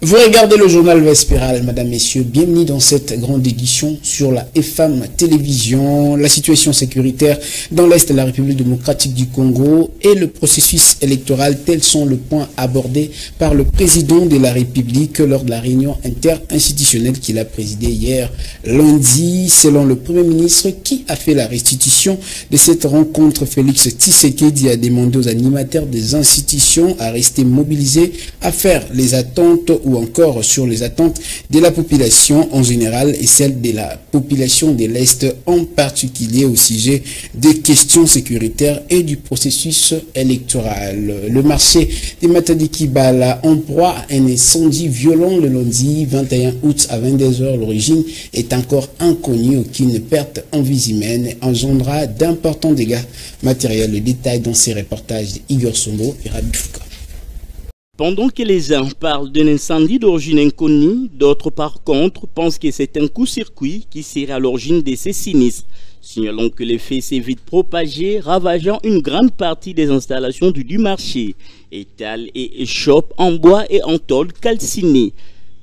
Vous regardez le journal Vespéral, mesdames, messieurs, bienvenue dans cette grande édition sur la FM Télévision. La situation sécuritaire dans l'Est de la République démocratique du Congo et le processus électoral, tels sont le point abordé par le président de la République lors de la réunion interinstitutionnelle qu'il a présidée hier lundi. Selon le Premier ministre qui a fait la restitution de cette rencontre, Félix Tshisekedi a demandé aux animateurs des institutions à rester mobilisés, à faire les attentes ou encore sur les attentes de la population en général et celle de la population de l'Est en particulier au sujet des questions sécuritaires et du processus électoral. Le marché de Matadi Kibala en proie à un incendie violent le lundi 21 août à 22 h. L'origine est encore inconnue. Aucune perte en vie humaine engendrera d'importants dégâts matériels. Le détail dans ces reportages d'Igor Sombo et Rabi Fouka. Pendant que les uns parlent d'un incendie d'origine inconnue, d'autres par contre pensent que c'est un coup-circuit qui serait à l'origine de ces sinistres. Signalons que l'effet s'est vite propagé, ravageant une grande partie des installations du marché, étals et échoppes en bois et en tôle calcinée.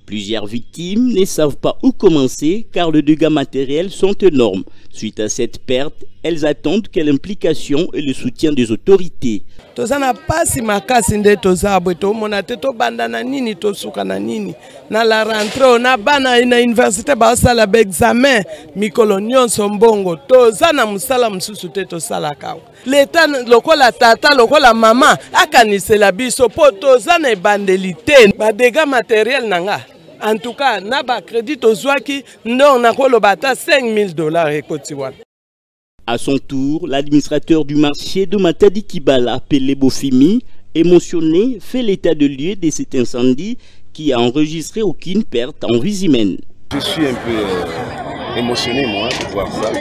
Plusieurs victimes ne savent pas où commencer car les dégâts matériels sont énormes. Suite à cette perte, elles attendent quelle implication et le soutien des autorités. Tozana pasi makasi nde tozabwe to mona te to banda na nini to suka na nini na la rentrée na bana ina université ba sala ba examen mikolo nyonso mbongo tozana musala mususu te to sala kawa l'état lokola tata lokola mama akanisela biso po tozana ebandelité ba dégâts matériels nanga. En tout cas, na ba crédit ozwaki non na koloba ta $5,000 ekotiwana. À son tour, l'administrateur du marché de Matadi Kibala, Pele Bofimi, émotionné, fait l'état de lieu de cet incendie qui a enregistré aucune perte en vie humaine. Je suis un peu émotionné, moi, de voir ça.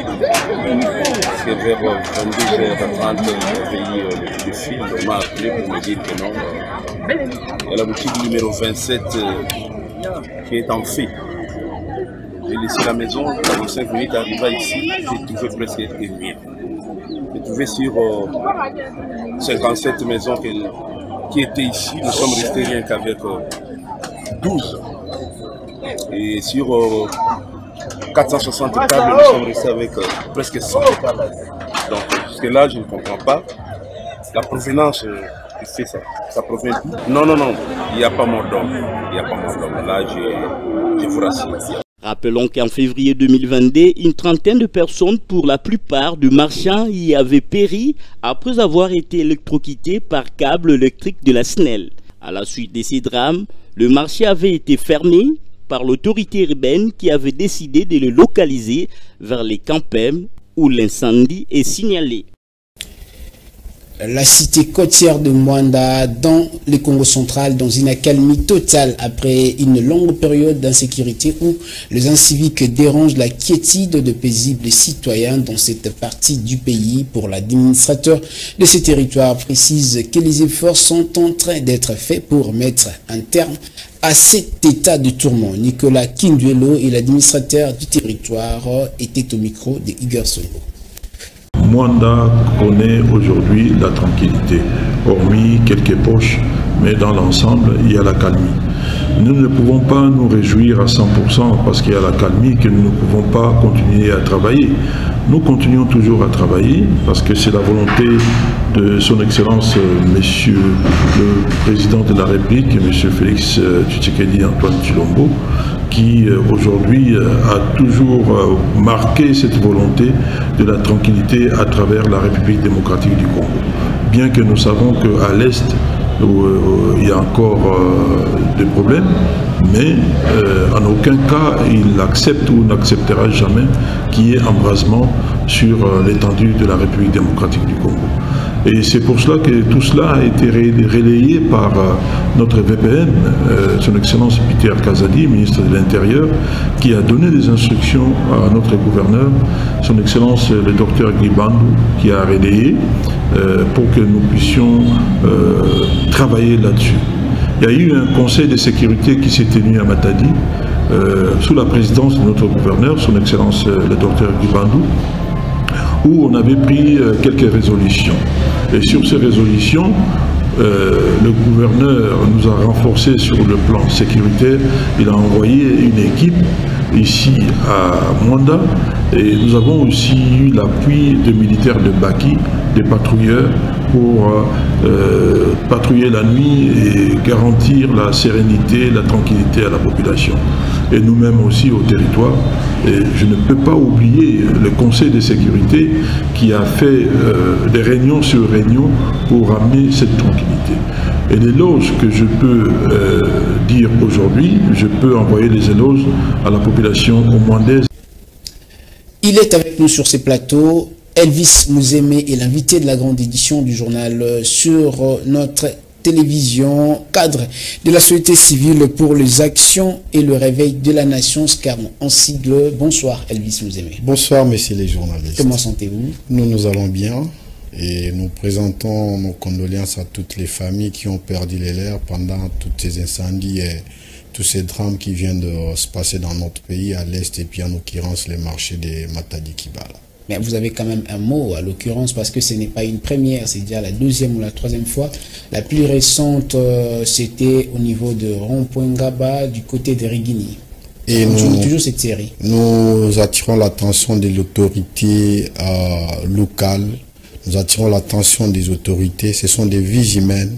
Parce que vers 22h30, le film m'a appelé pour me dire que non, il y a la boutique numéro 27 qui est en feu. J'ai laissé la maison, dans 5 minutes, arriva ici, j'ai trouvé presque éteint. J'ai trouvé sur 57 maisons qui étaient ici, nous sommes restés rien qu'avec 12. Et sur 460 tables, nous sommes restés avec presque 100 tables. Donc jusque-là, je ne comprends pas la provenance de ça. Ça provient d'où? Non, il n'y a pas mort d'homme. Il n'y a pas mort d'homme. Là, je vous rassure. Rappelons qu'en février 2022, une trentaine de personnes, pour la plupart de marchands, y avaient péri après avoir été électrocutés par câble électrique de la SNEL. À la suite de ces drames, le marché avait été fermé par l'autorité urbaine qui avait décidé de le localiser vers les Campem où l'incendie est signalé. La cité côtière de Mwanda dans le Congo central dans une accalmie totale après une longue période d'insécurité où les inciviques dérangent la quiétude de paisibles citoyens dans cette partie du pays. Pour l'administrateur de ce territoire précise que les efforts sont en train d'être faits pour mettre un terme à cet état de tourment. Nicolas Kinduelo et l'administrateur du territoire étaient au micro de Igor Songo. Mwanda connaît aujourd'hui la tranquillité, hormis quelques poches, mais dans l'ensemble, il y a la calmie. Nous ne pouvons pas nous réjouir à 100% parce qu'il y a la calmie que nous ne pouvons pas continuer à travailler. Nous continuons toujours à travailler parce que c'est la volonté de son Excellence, Monsieur le Président de la République, Monsieur Félix Tshisekedi Antoine Tshilombo, qui aujourd'hui a toujours marqué cette volonté de la tranquillité à travers la République démocratique du Congo. Bien que nous savons qu'à l'Est, il y a encore des problèmes, mais en aucun cas il accepte ou n'acceptera jamais qu'il y ait embrasement sur l'étendue de la République démocratique du Congo. Et c'est pour cela que tout cela a été relayé par notre VPN, son Excellence Peter Kazadi, ministre de l'Intérieur, qui a donné des instructions à notre gouverneur, son Excellence le docteur Guy Bandou, qui a relayé pour que nous puissions travailler là-dessus. Il y a eu un conseil de sécurité qui s'est tenu à Matadi, sous la présidence de notre gouverneur, son Excellence le docteur Guy Bandou, où on avait pris quelques résolutions. Et sur ces résolutions, le gouverneur nous a renforcés sur le plan sécuritaire. Il a envoyé une équipe ici à Mwanda et nous avons aussi eu l'appui de militaires de Baki, des patrouilleurs pour patrouiller la nuit et garantir la sérénité, la tranquillité à la population. Et nous-mêmes aussi au territoire. Et je ne peux pas oublier le Conseil de sécurité qui a fait des réunions sur réunions pour amener cette tranquillité. Et l'éloge que je peux dire aujourd'hui, je peux envoyer les éloges à la population rwandaise. Il est avec nous sur ces plateaux. Elvis Mouzeme est l'invité de la grande édition du journal sur notre télévision, cadre de la société civile pour les actions et le réveil de la nation, SCARN en sigle. Bonsoir Elvis Mouzeme. Bonsoir messieurs les journalistes. Comment sentez-vous? Nous allons bien et nous présentons nos condoléances à toutes les familles qui ont perdu les leurs pendant tous ces incendies et tous ces drames qui viennent de se passer dans notre pays à l'est et puis en l'occurrence les marchés de Matadi Kibala. Mais vous avez quand même un mot, à l'occurrence, parce que ce n'est pas une première, c'est déjà la deuxième ou la troisième fois. La plus récente, c'était au niveau de Rond-Point Ngaba, du côté de Rigini. Et nous toujours cette série. Nous attirons l'attention de l'autorité locale, nous attirons l'attention des autorités, ce sont des vies humaines.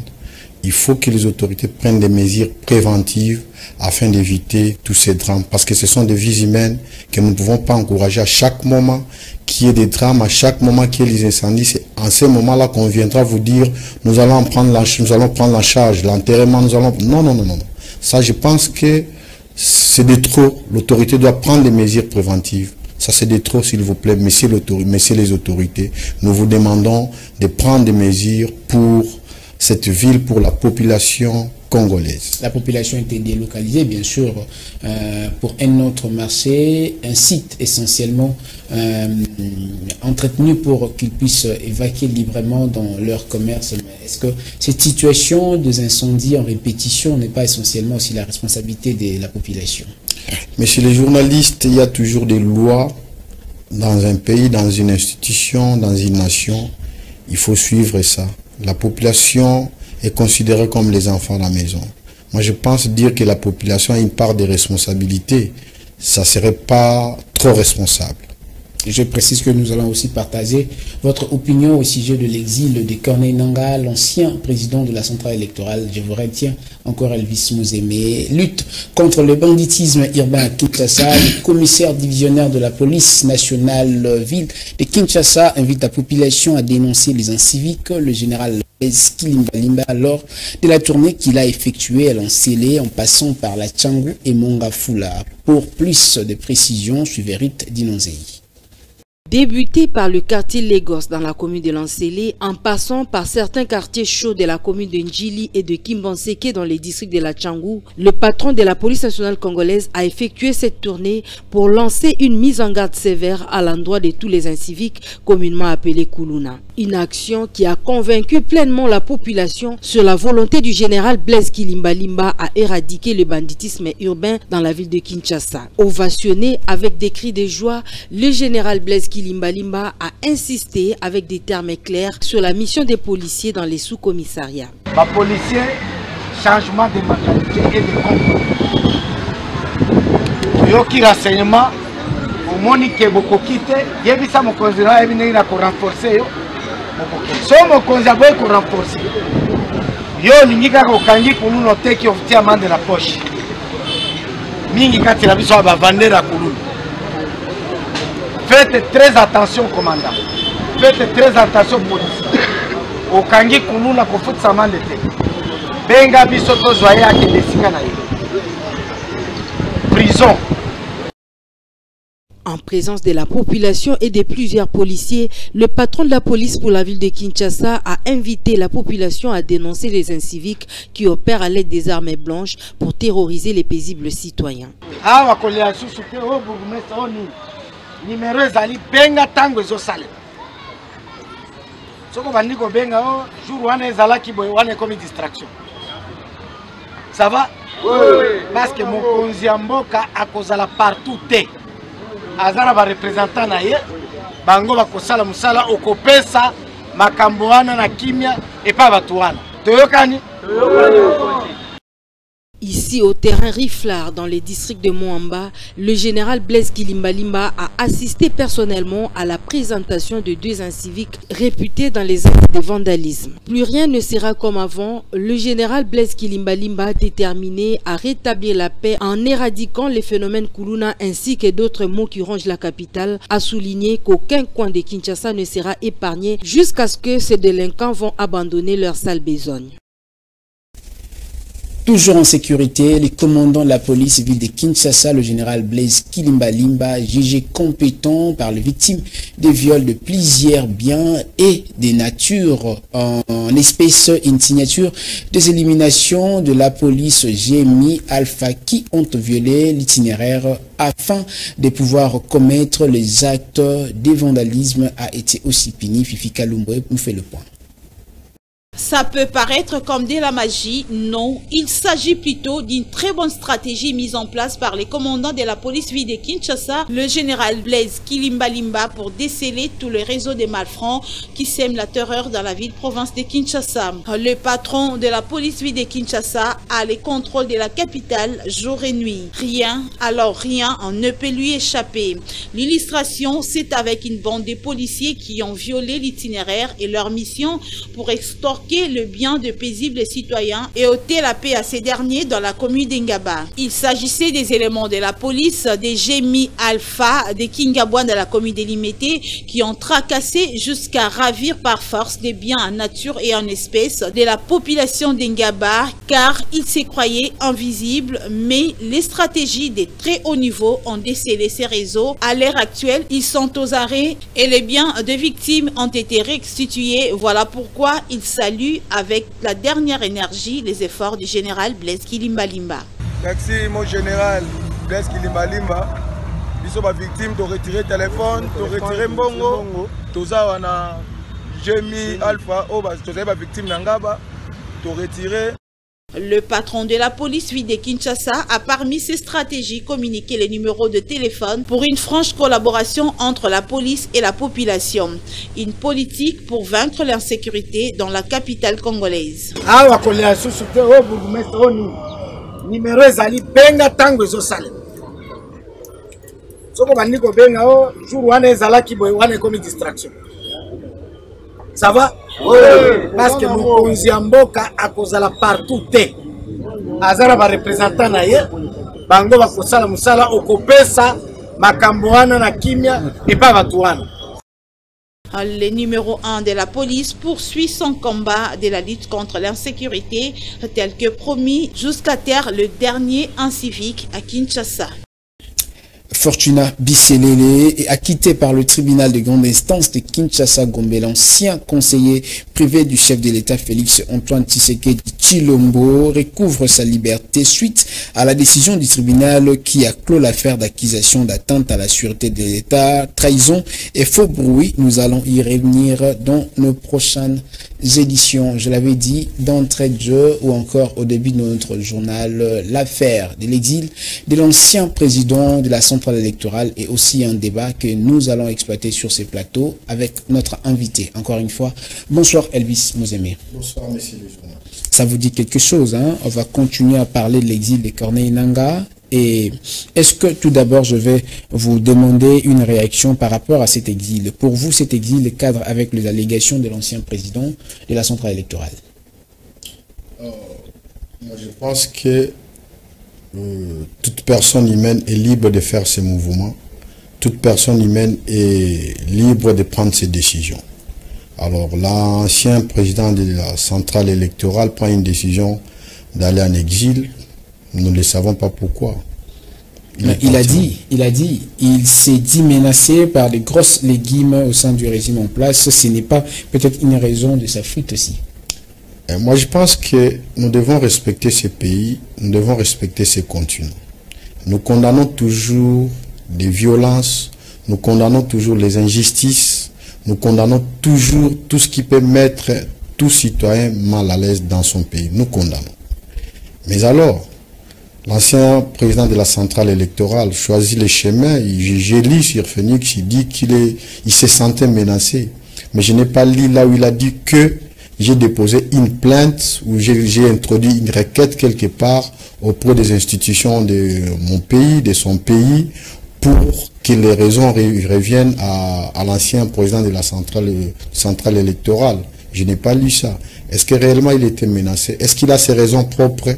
Il faut que les autorités prennent des mesures préventives afin d'éviter tous ces drames. Parce que ce sont des vies humaines que nous ne pouvons pas encourager à chaque moment qu'il y ait des drames, à chaque moment qu'il y ait des incendies. C'est en ce moment-là qu'on viendra vous dire nous allons prendre la charge, l'enterrement, nous allons... Non. Ça, je pense que c'est de trop. L'autorité doit prendre des mesures préventives. Ça, c'est de trop, s'il vous plaît, messieurs les autorités. Nous vous demandons de prendre des mesures pour cette ville, pour la population congolaise. La population était délocalisée, bien sûr, pour un autre marché, un site essentiellement entretenu pour qu'ils puissent évacuer librement dans leur commerce. Mais est-ce que cette situation des incendies en répétition n'est pas essentiellement aussi la responsabilité de la population? Messieurs les journalistes, il y a toujours des lois dans un pays, dans une institution, dans une nation. Il faut suivre ça. La population est considérée comme les enfants à la maison. Moi, je pense dire que la population a une part de responsabilité. Ça ne serait pas trop responsable. Je précise que nous allons aussi partager votre opinion au sujet de l'exil de Corneille Nangaa, l'ancien président de la centrale électorale. Je vous retiens encore Elvis Mouzeme. Lutte contre le banditisme urbain à Kinshasa. Le commissaire divisionnaire de la police nationale ville de Kinshasa invite la population à dénoncer les inciviques. Le général Blaise Kilimbalimba lors de la tournée qu'il a effectuée à Lansele en passant par la Tchangou et Mongafula. Pour plus de précisions, suivez Rite Dinonzei. Débuté par le quartier Lagos dans la commune de Lansele, en passant par certains quartiers chauds de la commune de Njili et de Kimbanseke dans les districts de la Tchangou, le patron de la police nationale congolaise a effectué cette tournée pour lancer une mise en garde sévère à l'endroit de tous les inciviques communément appelés Kuluna. Une action qui a convaincu pleinement la population sur la volonté du général Blaise Kilimbalimba à éradiquer le banditisme urbain dans la ville de Kinshasa. Ovationné avec des cris de joie, le général Blaise Kilimbalimba a insisté avec des termes clairs sur la mission des policiers dans les sous-commissariats. Les policiers, changement de mentalité et de comportement. Yoki renseignement, au monique beaucoup quitté, yebisa mon consulat est venu pour renforcer. So mon consulat pour renforcer. Yo lingika ko kangi kulu note ki oftia main de la poche. Mingi kati la biso ba vandera kulu. Faites très attention, commandant. Faites très attention, policier. Au Kangi Kuluna, ko fout sa main de tête. Benga bisoto zoya ke desika na prison. En présence de la population et de plusieurs policiers, le patron de la police pour la ville de Kinshasa a invité la population à dénoncer les inciviques qui opèrent à l'aide des armes blanches pour terroriser les paisibles citoyens. Numéro ezali benga tango ezosale. Soko bandi ko benga jour wana ezala ki boy wana comme distraction. Ça va? Oui. Parce que mon konzi mboka akozala partout te. Azara ba représentant na ye bango bakosala musala okopesa makambo wana na kimia et pas batu wana. Toyokani. Ici, au terrain Riflard, dans les districts de Moamba, le général Blaise Kilimbalimba a assisté personnellement à la présentation de 2 inciviques réputés dans les actes de vandalisme. Plus rien ne sera comme avant, le général Blaise Kilimbalimba, déterminé à rétablir la paix en éradiquant les phénomènes Kuluna ainsi que d'autres maux qui rongent la capitale, a souligné qu'aucun coin de Kinshasa ne sera épargné jusqu'à ce que ces délinquants vont abandonner leur sale besogne. Toujours en sécurité, les commandants de la police ville de Kinshasa, le général Blaise Kilimbalimba, jugé compétent par les victimes des viols de plusieurs biens et des natures en espèces, une signature des éliminations de la police GMI Alpha qui ont violé l'itinéraire afin de pouvoir commettre les actes de vandalisme a été aussi puni. Fifi Kalumbwe nous fait le point. Ça peut paraître comme de la magie, non, il s'agit plutôt d'une très bonne stratégie mise en place par les commandants de la police ville de Kinshasa, le général Blaise Kilimbalimba, pour déceler tout le réseau des malfrats qui sèment la terreur dans la ville-province de Kinshasa. Le patron de la police ville de Kinshasa a les contrôles de la capitale jour et nuit. Rien, alors rien, ne peut lui échapper. L'illustration, c'est avec une bande de policiers qui ont violé l'itinéraire et leur mission pour extorquer le bien de paisibles citoyens et ôter la paix à ces derniers dans la commune d'Ingaba. Il s'agissait des éléments de la police, des GMI Alpha, des Kingabouan de la commune de Limité qui ont tracassé jusqu'à ravir par force des biens en nature et en espèces de la population d'Ingaba car ils se croyaient invisibles, mais les stratégies de très haut niveau ont décelé ces réseaux. À l'heure actuelle, ils sont aux arrêts et les biens de victimes ont été restitués. Voilà pourquoi il salue avec la dernière énergie les efforts du général Blaise Kilimbalimba. Merci mon général Blaise Kilimbalimba. Ils sont victimes de retirer téléphone, de retirer mbongo. Tout ça on a GMI Alpha, tout ça victime d'Angaba, de retirer. Le patron de la police ville de Kinshasa a parmi ses stratégies communiqué les numéros de téléphone pour une franche collaboration entre la police et la population. Une politique pour vaincre l'insécurité dans la capitale congolaise. Numéro ezali benga tango ezosala. Soko bandiko benga o jour wana ezalaki boy wana comme distraction. Ça va? Oui. Parce que mokonzi ya mboka akozala partout te. Azara ba représentant na ye bango bakosala musala okopesa makambo wana na kimia et pas batu wana. Le numéro 1 de la police poursuit son combat de la lutte contre l'insécurité tel que promis jusqu'à terre le dernier incivique à Kinshasa. Fortuna Bisselele est acquitté par le tribunal de grande instance de Kinshasa-Gombe. L'ancien conseiller privé du chef de l'État Félix Antoine Tshisekedi Tshilombo recouvre sa liberté suite à la décision du tribunal qui a clos l'affaire d'accusation d'atteinte à la sûreté de l'État, trahison et faux bruit. Nous allons y revenir dans nos prochaines éditions. Je l'avais dit d'entrée de jeu ou encore au début de notre journal, l'affaire de l'exil de l'ancien président de la centrale électorale est aussi un débat que nous allons exploiter sur ces plateaux avec notre invité. Encore une fois, bonsoir Elvis Mozemir. Bonsoir monsieur le journal. Ça vous dit quelque chose, hein? On va continuer à parler de l'exil de Corneille Nangaa. Et est-ce que tout d'abord je vais vous demander une réaction par rapport à cet exil? Pour vous, cet exil cadre avec les allégations de l'ancien président de la centrale électorale? Moi je pense que toute personne humaine est libre de faire ses mouvements. Toute personne humaine est libre de prendre ses décisions. Alors l'ancien président de la centrale électorale prend une décision d'aller en exil. Nous ne le savons pas pourquoi. Il s'est dit menacé par des grosses légumes au sein du régime en place. Ce n'est pas peut-être une raison de sa fuite aussi. Et moi, je pense que nous devons respecter ces pays, nous devons respecter ces continents. Nous condamnons toujours des violences, nous condamnons toujours les injustices, nous condamnons toujours tout ce qui peut mettre tout citoyen mal à l'aise dans son pays. Nous condamnons. Mais alors, l'ancien président de la centrale électorale choisit le chemin. J'ai lu sur Phoenix, il dit qu'il se sentait menacé. Mais je n'ai pas lu là où il a dit que j'ai déposé une plainte ou j'ai introduit une requête quelque part auprès des institutions de mon pays, de son pays, pour que les raisons reviennent à l'ancien président de la centrale électorale. Je n'ai pas lu ça. Est-ce que réellement il était menacé? Est-ce qu'il a ses raisons propres?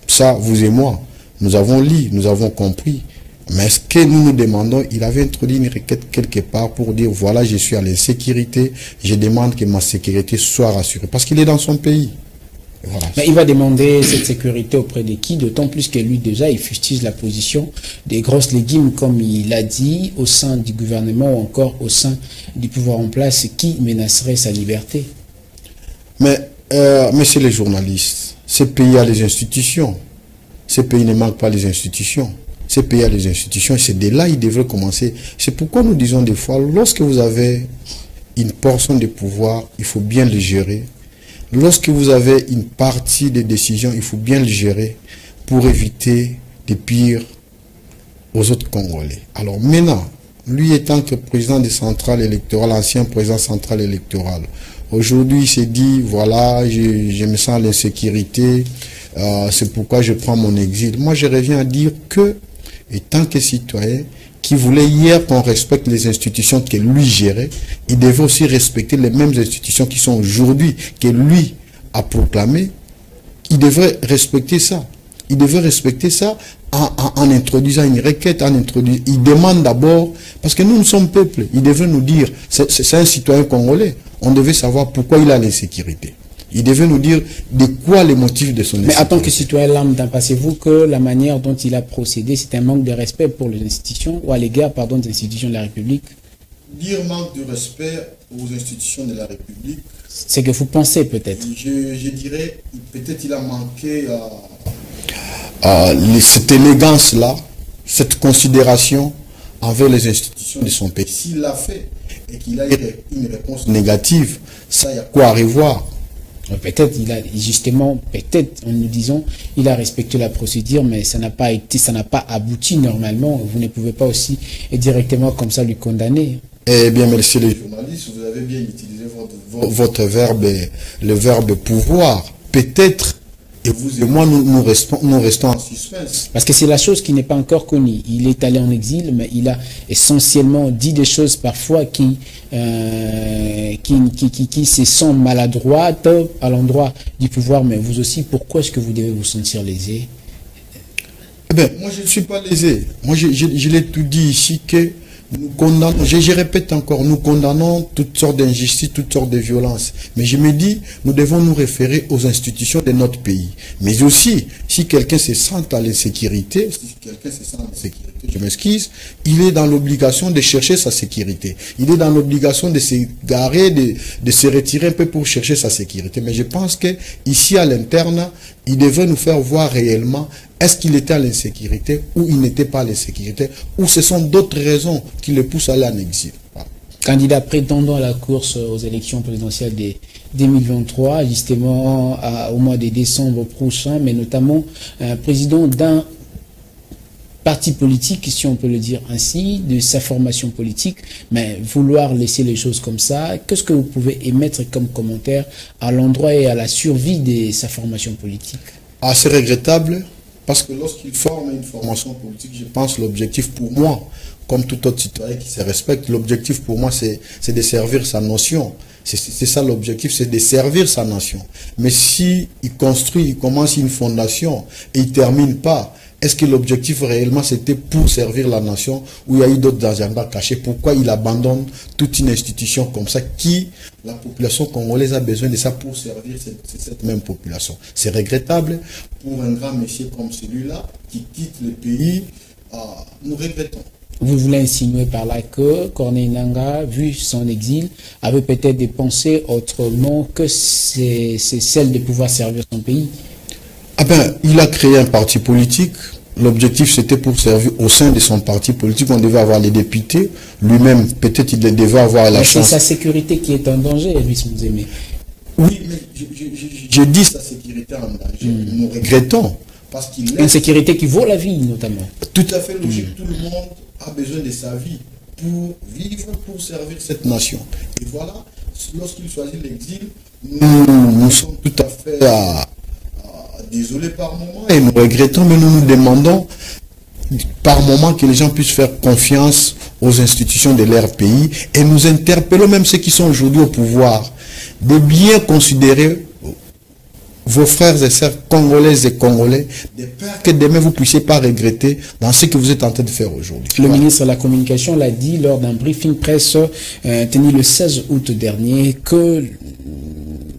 Ça, vous et moi, nous avons lu, nous avons compris. Mais est-ce que nous nous demandons, il avait introduit une requête quelque part pour dire, voilà, je suis à l'insécurité, je demande que ma sécurité soit rassurée. Parce qu'il est dans son pays. Voilà. Mais il va demander cette sécurité auprès de qui? D'autant plus que lui, déjà, il fustige la position des grosses légumes, comme il l'a dit, au sein du gouvernement ou encore au sein du pouvoir en place, qui menacerait sa liberté. Mais c'est les journalistes. Ce pays a les institutions. Ce pays ne manque pas les institutions. Ce pays a les institutions et c'est de là qu'il devrait commencer. C'est pourquoi nous disons des fois, lorsque vous avez une portion de pouvoir, il faut bien le gérer. Lorsque vous avez une partie des décisions, il faut bien le gérer pour éviter des pires aux autres Congolais. Alors maintenant, lui étant que président des centrales électorales, ancien président central électoral, aujourd'hui il s'est dit, voilà, je me sens l'insécurité, c'est pourquoi je prends mon exil. Moi je reviens à dire que, étant que citoyen, qui voulait hier qu'on respecte les institutions que lui gérait, il devait aussi respecter les mêmes institutions qui sont aujourd'hui, que lui a proclamées. Il devrait respecter ça. Il devait respecter ça en introduisant une requête, il demande d'abord, parce que nous sommes peuple, il devait nous dire, c'est un citoyen congolais, on devait savoir pourquoi il a l'insécurité. Il devait nous dire de quoi les motifs de son insécurité. Mais en tant que citoyen lambda, pensez-vous que la manière dont il a procédé, c'est un manque de respect pour les institutions, ou à l'égard, pardon, des institutions de la République? Dire manque de respect aux institutions de la République, c'est que vous pensez peut-être. Je dirais, peut-être il a manqué cette élégance-là, cette considération envers les institutions de son pays. S'il l'a fait et qu'il a eu une réponse négative, ça, il y a quoi à revoir. Peut-être il a justement, peut-être en nous disant, il a respecté la procédure, mais ça n'a pas été, ça n'a pas abouti normalement. Vous ne pouvez pas aussi directement comme ça lui condamner. Eh bien, merci les journalistes, vous avez bien utilisé votre verbe, le verbe pouvoir. Peut-être, et vous et moi, nous restons en suspense. Parce que c'est la chose qui n'est pas encore connue. Il est allé en exil, mais il a essentiellement dit des choses parfois qui se sont maladroites à l'endroit du pouvoir. Mais vous aussi, pourquoi est-ce que vous devez vous sentir lésé? Eh bien, moi je ne suis pas lésé. Moi je l'ai tout dit ici que nous condamnons, je répète encore, nous condamnons toutes sortes d'injustices, toutes sortes de violences. Mais je me dis, nous devons nous référer aux institutions de notre pays. Mais aussi, si quelqu'un se sent à l'insécurité, je m'excuse, il est dans l'obligation de chercher sa sécurité. Il est dans l'obligation de se garer, de se retirer un peu pour chercher sa sécurité. Mais je pense que ici à l'interne, il devrait nous faire voir réellement est-ce qu'il était à l'insécurité ou il n'était pas à l'insécurité ou ce sont d'autres raisons qui le poussent à aller en exil. Voilà. Candidat prétendant à la course aux élections présidentielles de 2023, justement au mois de décembre prochain, mais notamment président d'un parti politique, si on peut le dire ainsi, de sa formation politique, mais vouloir laisser les choses comme ça, qu'est-ce que vous pouvez émettre comme commentaire à l'endroit et à la survie de sa formation politique? Ah, c'est regrettable, parce que lorsqu'il forme une formation politique, je pense l'objectif pour moi, comme tout autre citoyen qui se respecte, l'objectif pour moi c'est de servir sa nation. C'est ça l'objectif, c'est de servir sa nation. Mais si il construit, il commence une fondation et il ne termine pas, est-ce que l'objectif réellement c'était pour servir la nation ou il y a eu d'autres agendas cachés? Pourquoi il abandonne toute une institution comme ça qui, la population congolaise a besoin de ça pour servir cette même population? C'est regrettable pour un grand monsieur comme celui-là qui quitte le pays. Nous regrettons. Vous voulez insinuer par là que Corneille Nangaa, vu son exil, avait peut-être des pensées autrement que c'est celle de pouvoir servir son pays? Ah ben, il a créé un parti politique. L'objectif, c'était pour servir au sein de son parti politique. On devait avoir les députés. Lui-même, peut-être, il devait avoir la chance. C'est sa sécurité qui est en danger, Louis Mouzémé. Oui, mais j'ai dit sa sécurité en danger. Nous regrettons. Parce qu'il une sécurité qui vaut la vie, notamment. Tout à fait logique. Tout le monde a besoin de sa vie pour vivre, pour servir cette nation. Et voilà, lorsqu'il choisit l'exil, nous sommes tout à fait désolés par moment et nous regrettons, mais nous nous demandons par moment que les gens puissent faire confiance aux institutions de leur pays et nous interpellons même ceux qui sont aujourd'hui au pouvoir de bien considérer vos frères et sœurs congolaises et congolais, de peur que demain vous ne puissiez pas regretter dans ce que vous êtes en train de faire aujourd'hui. Le ministre de la Communication l'a dit lors d'un briefing presse tenu le 16 août dernier que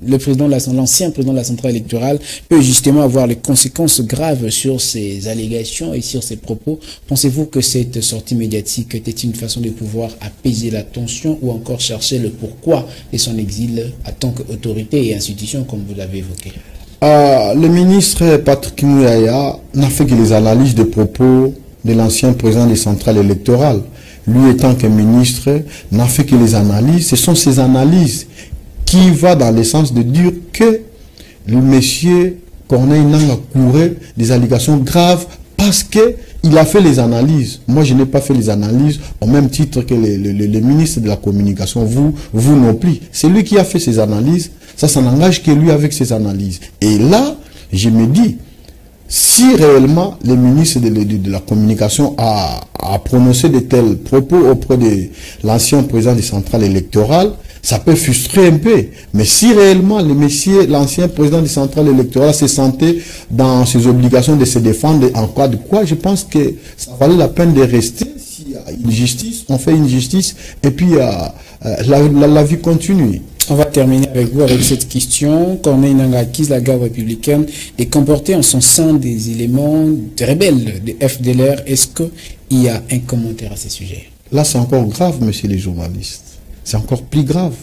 l'ancien président de la centrale électorale peut justement avoir les conséquences graves sur ces allégations et sur ces propos. Pensez-vous que cette sortie médiatique était une façon de pouvoir apaiser la tension ou encore chercher le pourquoi de son exil en tant qu'autorité et institution comme vous l'avez évoqué? Le ministre Patrick Muyaya n'a fait que les analyses de propos de l'ancien président des centrales électorales. Lui étant que ministre, n'a fait que les analyses. Ce sont ces analyses qui vont dans le sens de dire que le monsieur Corneille Nangaa courait des allégations graves parce qu'il a fait les analyses. Moi, je n'ai pas fait les analyses au même titre que le ministre de la Communication, vous non plus. C'est lui qui a fait ces analyses. Ça n'engage que lui avec ses analyses. Et là, je me dis, si réellement le ministre de la Communication a prononcé de tels propos auprès de l'ancien président des centrales électorales, ça peut frustrer un peu. Mais si réellement l'ancien président des centrales électorales se sentait dans ses obligations de se défendre en cas de quoi, je pense que ça valait la peine de rester. S'il y a une justice, on fait une justice et puis la vie continue. On va terminer avec vous avec cette question. Corneille Nangaa acquise la garde républicaine et comportait en son sein des éléments rebelles de FDLR. Est-ce qu'il y a un commentaire à ce sujet? Là, c'est encore grave, monsieur les journalistes. C'est encore plus grave.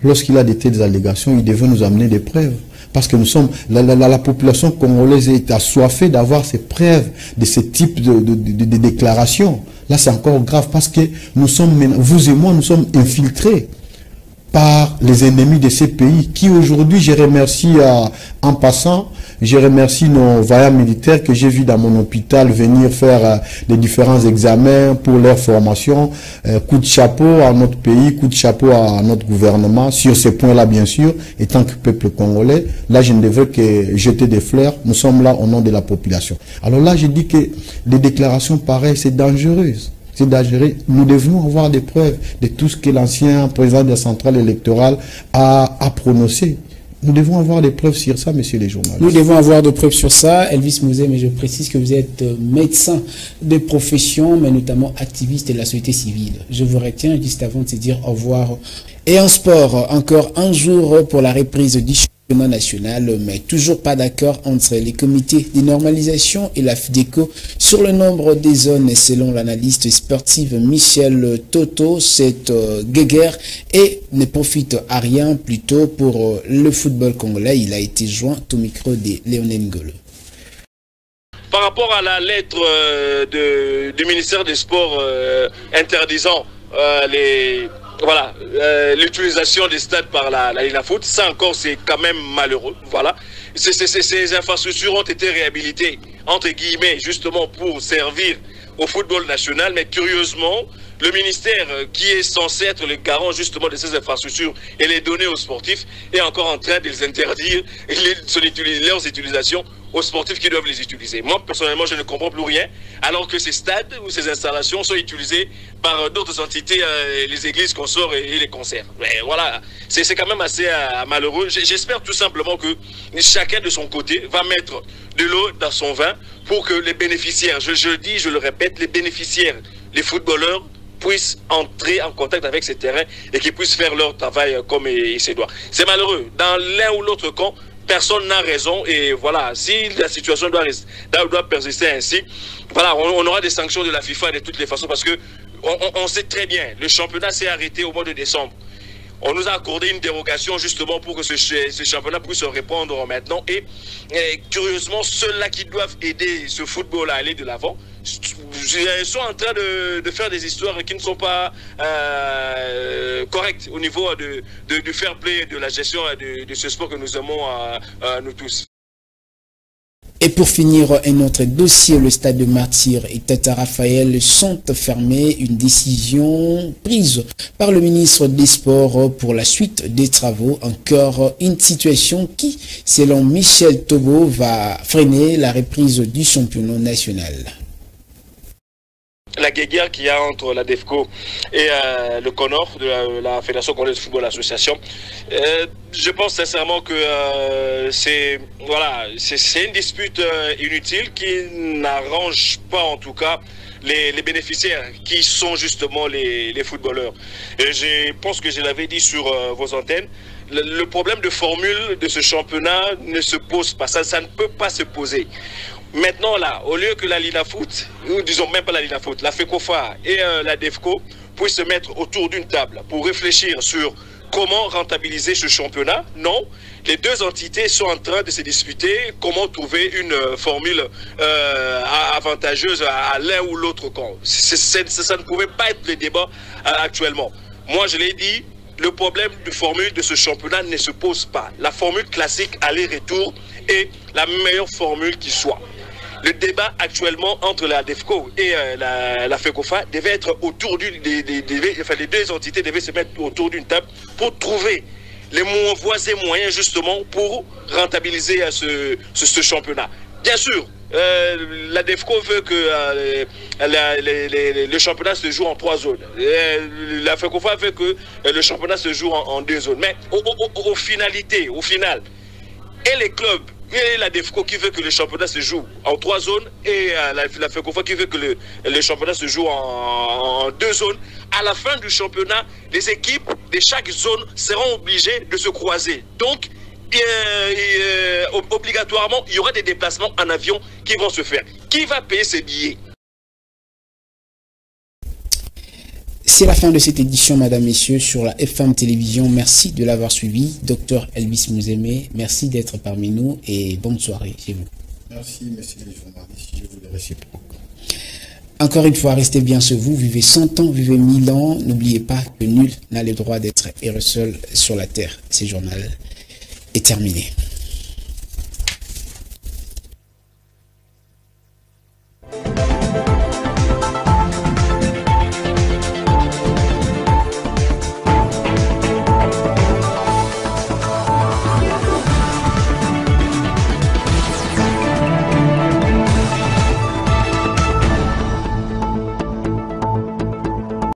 Lorsqu'il a des telles allégations, il devait nous amener des preuves. Parce que nous sommes, la population congolaise est assoiffée d'avoir ces preuves de ce type de déclarations. Là, c'est encore grave parce que nous sommes, vous et moi, nous sommes infiltrés par les ennemis de ces pays qui aujourd'hui, je remercie en passant, je remercie nos vaillants militaires que j'ai vus dans mon hôpital venir faire les différents examens pour leur formation. Coup de chapeau à notre pays, coup de chapeau à notre gouvernement sur ces points-là bien sûr, et tant que peuple congolais, là je ne devrais que jeter des fleurs, nous sommes là au nom de la population. Alors là je dis que les déclarations pareilles c'est dangereux. C'est dangereux. Nous devons avoir des preuves de tout ce que l'ancien président de la centrale électorale a prononcé. Nous devons avoir des preuves sur ça, messieurs les journalistes. Nous devons avoir des preuves sur ça. Elvis Mouzé, mais je précise que vous êtes médecin de profession, mais notamment activiste de la société civile. Je vous retiens juste avant de se dire au revoir. Et en sport, encore un jour pour la reprise du championnat national, mais toujours pas d'accord entre les comités de normalisation et la FDECO sur le nombre des zones. Selon l'analyste sportive Michel Toto, cette guéguerre et ne profite à rien plutôt pour le football congolais. Il a été joint au micro de Léonel Ngolo. Par rapport à la lettre du ministère des Sports interdisant l'utilisation des stades par la Foot, ça encore c'est quand même malheureux. Voilà. Ces infrastructures ont été réhabilitées, entre guillemets, justement pour servir au football national, mais curieusement, le ministère qui est censé être le garant justement de ces infrastructures et les donner aux sportifs est encore en train de les interdire leurs utilisations aux sportifs qui doivent les utiliser. Moi, personnellement, je ne comprends plus rien, alors que ces stades ou ces installations sont utilisées par d'autres entités, les églises, consorts et les concerts. Mais voilà, c'est quand même assez malheureux. J'espère tout simplement que chacun de son côté va mettre de l'eau dans son vin pour que les bénéficiaires, je dis, je le répète, les bénéficiaires, les footballeurs, puissent entrer en contact avec ces terrains et qu'ils puissent faire leur travail comme il se doit. C'est malheureux. Dans l'un ou l'autre camp, personne n'a raison et voilà, si la situation doit persister ainsi, voilà, on aura des sanctions de la FIFA de toutes les façons parce que on sait très bien, le championnat s'est arrêté au mois de décembre. On nous a accordé une dérogation justement pour que ce championnat puisse se répandre maintenant et curieusement, ceux-là qui doivent aider ce football à aller de l'avant sont en train de faire des histoires qui ne sont pas correctes au niveau du fair play, de la gestion de ce sport que nous aimons nous tous. Et pour finir, un autre dossier, le stade de Martyr et Tata Raphaël sont fermés. Une décision prise par le ministre des Sports pour la suite des travaux. Encore une situation qui, selon Michel Tobo, va freiner la reprise du championnat national. La guéguerre qu'il y a entre la DEFCO et le CONOR, de la Fédération Congolaise de Football Association, je pense sincèrement que c'est une dispute inutile qui n'arrange pas en tout cas les bénéficiaires qui sont justement les footballeurs. Et je pense que je l'avais dit sur vos antennes, le problème de formule de ce championnat ne se pose pas, ça ne peut pas se poser. Maintenant là, au lieu que la Linafoot, ou disons même pas la Linafoot, la FECOFA et la DEFCO puissent se mettre autour d'une table pour réfléchir sur comment rentabiliser ce championnat, non, les deux entités sont en train de se disputer comment trouver une formule avantageuse à l'un ou l'autre camp. Ça ne pouvait pas être le débat actuellement. Moi je l'ai dit, le problème de formule de ce championnat ne se pose pas. La formule classique aller-retour est la meilleure formule qui soit. Le débat actuellement entre la DEFCO et la FECOFA devait être autour les deux entités devaient se mettre autour d'une table pour trouver les voies et moyens justement pour rentabiliser ce championnat. Bien sûr, la DEFCO veut que le championnat se joue en 3 zones. La FECOFA veut que le championnat se joue en 2 zones. Mais au final, et les clubs et la DEFCO qui veut que le championnat se joue en 3 zones et la FECOFA qui veut que le championnat se joue en 2 zones. À la fin du championnat, les équipes de chaque zone seront obligées de se croiser. Donc, obligatoirement, il y aura des déplacements en avion qui vont se faire. Qui va payer ces billets? C'est la fin de cette édition, mesdames, messieurs, sur la FM Télévision. Merci de l'avoir suivi. Docteur Elvis Mouzémé, merci d'être parmi nous et bonne soirée chez vous. Merci, messieurs les journalistes. Je vous le réciproque. Encore une fois, restez bien sur vous. Vivez 100 ans, vivez 1000 ans. N'oubliez pas que nul n'a le droit d'être heureux seul sur la terre. Ce journal est terminé.